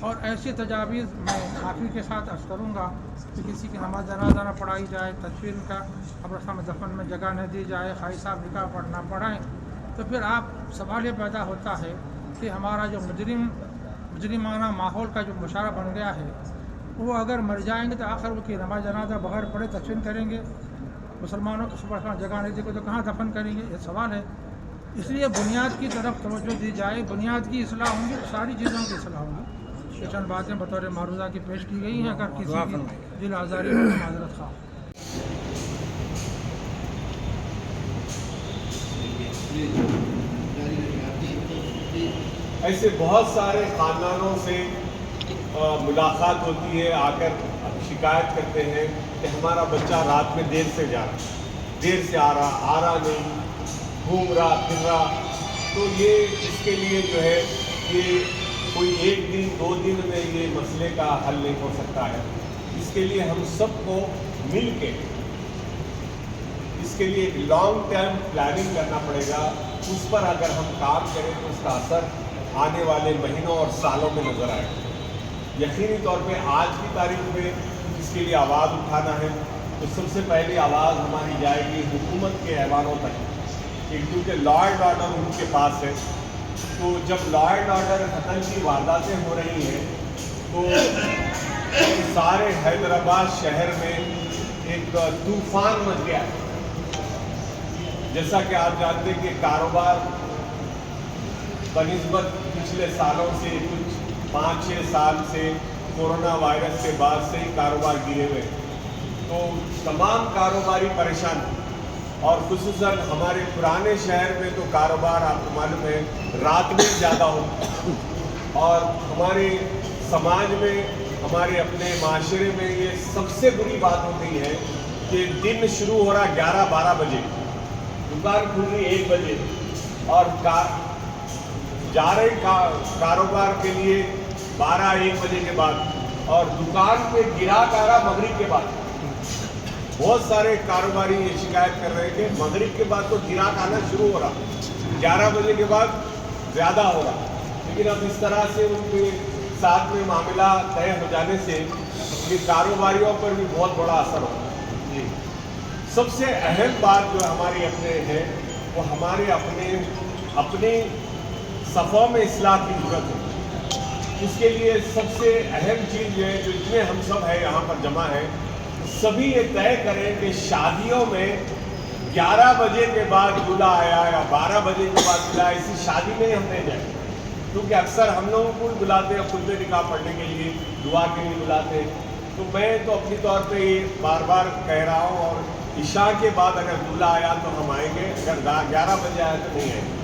اور ایسی تجاویز میں معافی کے ساتھ عرض کروں گا کہ کسی کی نماز جنازہ نہ پڑھائی جائے، تدفین کا قبرستان میں دفن میں جگہ نہ دی جائے، خائی صاحب نکاح پڑھنا پڑھائیں، تو پھر سوال یہ پیدا ہوتا ہے کہ ہمارا جو مجرمانہ ماحول کا جو مشاہرہ بن گیا ہے، وہ اگر مر جائیں گے تو آخر وہ کی نماز جنازہ بغیر پڑھے تدفین کریں گے، مسلمانوں کو قبرستان جگہ نہیں دی کو تو کہاں دفن کریں گے؟ یہ سوال ہے۔ اس لیے بنیاد کی طرف توجہ دی جائے، بنیاد کی اصلاح ہوں گی تو ساری چیزوں کی اصلاح ہوگی۔ یہ چند باتیں بطور معروضہ کی پیش کی گئی ہیں، اگر کسی کی دل آزاری ہو تو معذرت خواہ۔ ایسے بہت سارے خاندانوں سے ملاقات ہوتی ہے، آ کر شکایت کرتے ہیں کہ ہمارا بچہ رات میں دیر سے جا رہا، دیر سے آ رہا نہیں، گھوم رہا پھر رہا۔ تو یہ اس کے لیے جو ہے یہ کوئی ایک دن 2 دن میں یہ مسئلے کا حل نہیں ہو سکتا ہے۔ اس کے لیے ہم سب کو مل کے اس کے لیے ایک لانگ ٹرم پلاننگ کرنا پڑے گا۔ اس پر اگر ہم کام کریں تو اس کا اثر آنے والے مہینوں اور سالوں میں نظر آئے گا۔ یقینی طور پہ آج کی تاریخ میں اس کے لیے آواز اٹھانا ہے تو سب سے پہلی آواز ہماری جائے گی حکومت کے ایوانوں تک، کیونکہ لا اینڈ آرڈر ان کے پاس ہے۔ تو جب لا اینڈ آرڈر قتل کی وارداتیں ہو رہی ہیں تو سارے حیدرآباد شہر میں ایک طوفان مچ گیا ہے۔ جیسا کہ آپ جانتے ہیں کہ کاروبار بنسبت پچھلے سالوں سے کچھ 5-6 سال سے کورونا وائرس کے بعد سے ہی کاروبار گرے ہوئے، تو تمام کاروباری پریشان، اور خصوصاً ہمارے پرانے شہر میں تو کاروبار آپ کو معلوم ہے رات میں زیادہ ہوتا ہے، اور ہمارے سماج میں ہمارے اپنے معاشرے میں یہ سب سے بری بات ہو گئی ہے کہ دن شروع ہو رہا 11-12 بجے، دکان کھل رہی 1 بجے، اور جا رہے کاروبار کے لیے 12-1 بجے کے بعد، اور دکان پہ گراہک آ رہا مغرب کے بعد۔ بہت سارے کاروباری یہ شکایت کر رہے ہیں کہ مغرب کے بعد تو گراہک آنا شروع ہو رہا، 11 بجے کے بعد زیادہ ہو رہا، لیکن اب اس طرح سے ان کے ساتھ میں معاملہ طے ہو جانے سے یہ کاروباریوں پر بھی بہت بڑا اثر ہوتا ہے۔ سب سے اہم بات جو ہماری اپنے ہے وہ ہمارے اپنے صفوں میں اصلاح کی ضرورت ہے۔ اس کے لیے سب سے اہم چیز یہ ہے جو اتنے ہم سب ہیں یہاں پر جمع ہیں، سبھی یہ طے کریں کہ شادیوں میں 11 بجے کے بعد دولہا آیا یا 12 بجے کے بعد دولہا، اسی شادی میں ہی ہم نہیں جائیں، کیونکہ اکثر ہم لوگوں کو بلاتے ہیں خطبہ نکاح پڑھنے کے لیے، دعا کے لیے بلاتے ہیں۔ تو میں تو اپنی طور پہ یہ بار بار کہہ رہا ہوں، اور عشاء کے بعد اگر دولہا آیا تو ہم آئیں گے، اگر 11 بجے آیا تو نہیں آئیں گے۔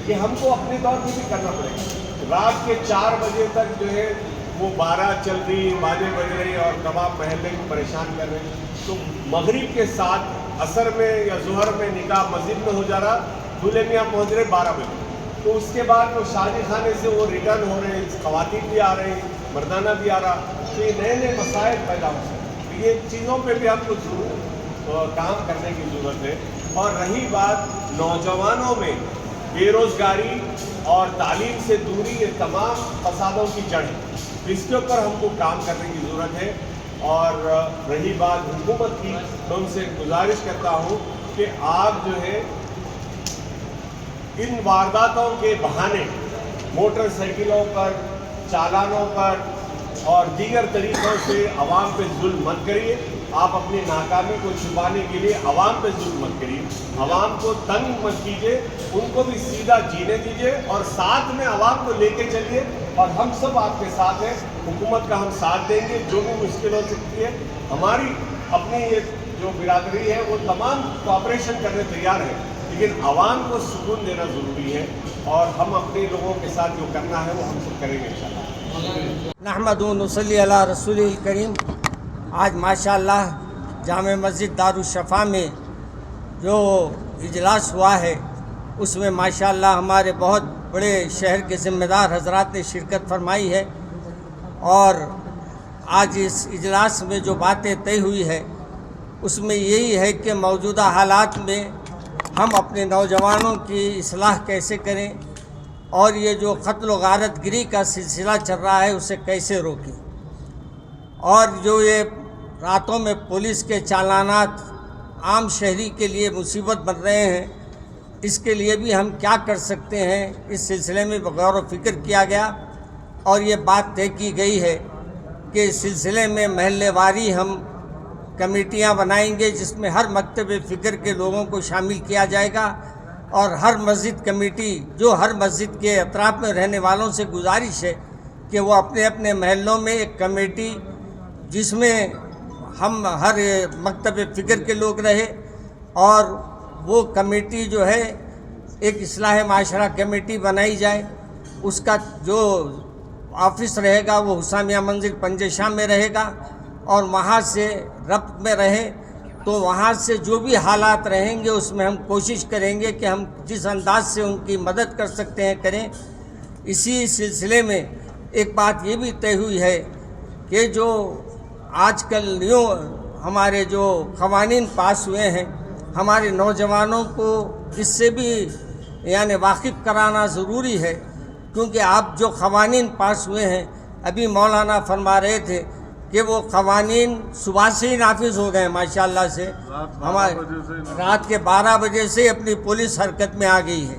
یہ ہم کو اپنے طور پہ بھی کرنا پڑے گا۔ رات کے 4 بجے تک جو ہے وہ 12 چل رہی، باجے بج رہی، اور تمام محلے کو پریشان کر رہے ہیں، تو مغرب کے ساتھ عصر میں یا ظہر میں نکاح مسجد میں ہو جا رہا، دولہے میاں پہنچ رہے 12 بجے، تو اس کے بعد وہ شادی خانے سے وہ ریٹرن ہو رہے ہیں، خواتین بھی آ رہے ہیں، مردانہ بھی آ رہا، تو یہ نئے نئے مسائل پیدا ہو سکتے ہیں۔ یہ چیزوں پہ بھی ہم کو ضرور کام کرنے کی ضرورت ہے۔ اور رہی بات نوجوانوں میں بے روزگاری اور تعلیم سے دوری، یہ تمام فسادوں کی جڑ ہے، اس کے اوپر ہم کو کام کرنے کی ضرورت ہے۔ اور رہی بات حکومت کی، تو ان سے گزارش کرتا ہوں کہ آپ جو ہے ان وارداتوں کے بہانے موٹر سائیکلوں پر، چالانوں پر اور دیگر طریقوں سے عوام پہ ظلم مت کریے۔ آپ اپنی ناکامی کو چھپانے کے لیے عوام پہ ظلم مت کریے، عوام کو تنگ مت کیجیے، ان کو بھی سیدھا جینے دیجیے، اور ساتھ میں عوام کو لے کے چلیے، اور ہم سب آپ کے ساتھ ہیں، حکومت کا ہم ساتھ دیں گے، جو بھی مشکل ہو سکتی ہے۔ ہماری اپنی یہ جو برادری ہے وہ تمام کوآپریشن کرنے تیار ہے، لیکن عوام کو سکون دینا ضروری ہے، اور ہم اپنے لوگوں کے ساتھ جو کرنا ہے وہ ہم سب کریں گے انشاءاللہ۔ نحمد و نصلی علی رسول الکریم۔ آج ماشاءاللہ جامع مسجد دارالشفا میں جو اجلاس ہوا ہے اس میں ماشاءاللہ ہمارے بہت بڑے شہر کے ذمہ دار حضرات نے شرکت فرمائی ہے، اور آج اس اجلاس میں جو باتیں طے ہوئی ہے اس میں یہی ہے کہ موجودہ حالات میں ہم اپنے نوجوانوں کی اصلاح کیسے کریں، اور یہ جو قتل و غارت گری کا سلسلہ چل رہا ہے اسے کیسے روکیں، اور جو یہ راتوں میں پولیس کے چالانات عام شہری کے لیے مصیبت بن رہے ہیں، اس کے لیے بھی ہم کیا کر سکتے ہیں، اس سلسلے میں غور و فکر کیا گیا اور یہ بات طے کی گئی ہے کہ اس سلسلے میں محلے واری ہم کمیٹیاں بنائیں گے، جس میں ہر مکتب فکر کے لوگوں کو شامل کیا جائے گا، اور ہر مسجد کمیٹی جو ہر مسجد کے اطراف میں رہنے والوں سے گزارش ہے کہ وہ اپنے اپنے محلوں میں ایک کمیٹی جس میں ہم ہر مکتب فکر کے لوگ رہے، اور وہ کمیٹی جو ہے ایک اصلاح معاشرہ کمیٹی بنائی جائے، اس کا جو آفس رہے گا وہ حسامیہ منزل پنج شام میں رہے گا، اور وہاں سے ربط میں رہے، تو وہاں سے جو بھی حالات رہیں گے اس میں ہم کوشش کریں گے کہ ہم جس انداز سے ان کی مدد کر سکتے ہیں کریں۔ اسی سلسلے میں ایک بات یہ بھی طے ہوئی ہے کہ جو آج کل نیو ہمارے جو قوانین پاس ہوئے ہیں، ہمارے نوجوانوں کو اس سے بھی یعنی واقف کرانا ضروری ہے، کیونکہ آپ جو قوانین پاس ہوئے ہیں، ابھی مولانا فرما رہے تھے کہ وہ قوانین صبح سے ہی نافذ ہو گئے ماشاءاللہ سے، ہمارے رات کے 12 بجے سے اپنی پولیس حرکت میں آ گئی ہے،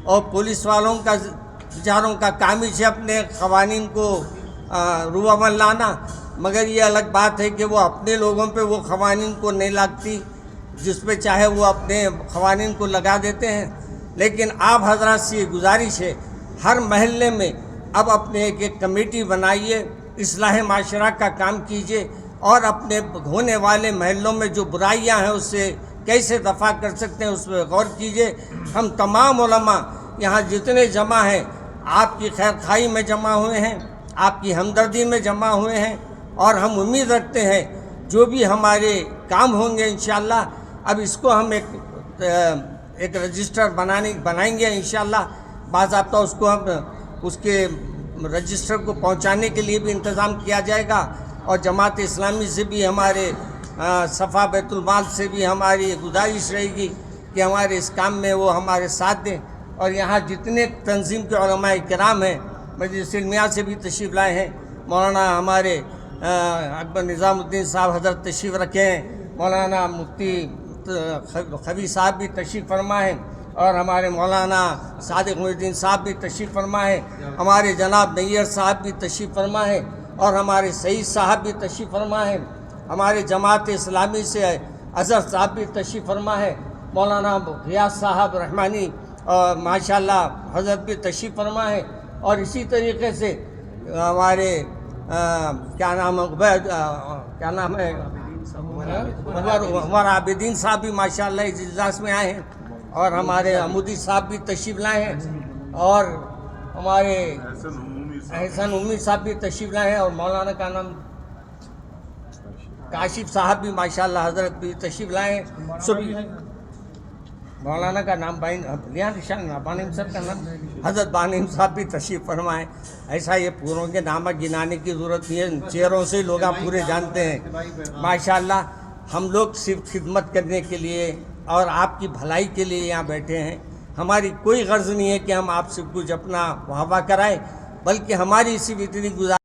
اور پولیس والوں کا بیچاروں کا کام ہی ہے اپنے قوانین کو روعمل لانا، مگر یہ الگ بات ہے کہ وہ اپنے لوگوں پہ وہ قوانین کو نہیں لاگتی، جس پہ چاہے وہ اپنے قوانین کو لگا دیتے ہیں۔ لیکن آپ حضرات سے گزارش ہے ہر محلے میں اب اپنے ایک کمیٹی بنائیے، اصلاح معاشرہ کا کام کیجیے، اور اپنے ہونے والے محلوں میں جو برائیاں ہیں اس سے کیسے دفع کر سکتے ہیں اس پہ غور کیجیے۔ ہم تمام علماء یہاں جتنے جمع ہیں آپ کی خیر خواہی میں جمع ہوئے ہیں، آپ کی ہمدردی میں جمع ہوئے ہیں، اور ہم امید رکھتے ہیں جو بھی ہمارے کام ہوں گے انشاءاللہ، اب اس کو ہم ایک رجسٹر بنائیں گے انشاءاللہ، باضابطہ اس کو ہم اس کے رجسٹر کو پہنچانے کے لیے بھی انتظام کیا جائے گا، اور جماعت اسلامی سے بھی ہمارے صفا بیت المال سے بھی ہماری گزارش رہے گی کہ ہمارے اس کام میں وہ ہمارے ساتھ دیں، اور یہاں جتنے تنظیم کے علماء کرام ہیں مجلس علمیہ سے بھی تشریف لائے ہیں، مولانا ہمارے اکبر نظام الدین صاحب حضرت تشریف رکھے ہیں، مولانا مفتی خبیر صاحب بھی تشریف فرما ہے، اور ہمارے مولانا صادق محی الدین صاحب بھی تشریف فرما ہے، ہمارے جناب نیر صاحب بھی تشریف فرما ہے، اور ہمارے سعید صاحب بھی تشریف فرما ہے، ہمارے جماعت اسلامی سے اظہر صاحب بھی تشریف فرما ہے، مولانا غیاث صاحب رحمانی اور ماشاءاللہ حضرت بھی تشریف فرما ہے، اور اسی طریقے سے ہمارے کیا نام ہے عمر عابدین صاحب بھی ماشاءاللہ اس اجلاس میں آئے ہیں، اور ہمارے عمودی صاحب بھی تشریف لائے ہیں، اور ہمارے احسن امی صاحب بھی تشریف لائے ہیں، اور مولانا کا نام کاشف صاحب بھی ماشاءاللہ حضرت بھی تشریف لائے ہیں، سبھی مولانا کا نام بانیم صاحب کا نام حضرت بانیم صاحب بھی تشریف فرمائیں۔ ایسا یہ پوروں کے نامہ گنانے کی ضرورت نہیں ہے، چہروں سے لوگ پورے جانتے ہیں ماشاءاللہ۔ ہم لوگ صرف خدمت کرنے کے لیے اور آپ کی بھلائی کے لیے یہاں بیٹھے ہیں، ہماری کوئی غرض نہیں ہے کہ ہم آپ سے کچھ اپنا واہ واہ کرائیں، بلکہ ہماری صرف اتنی گزارش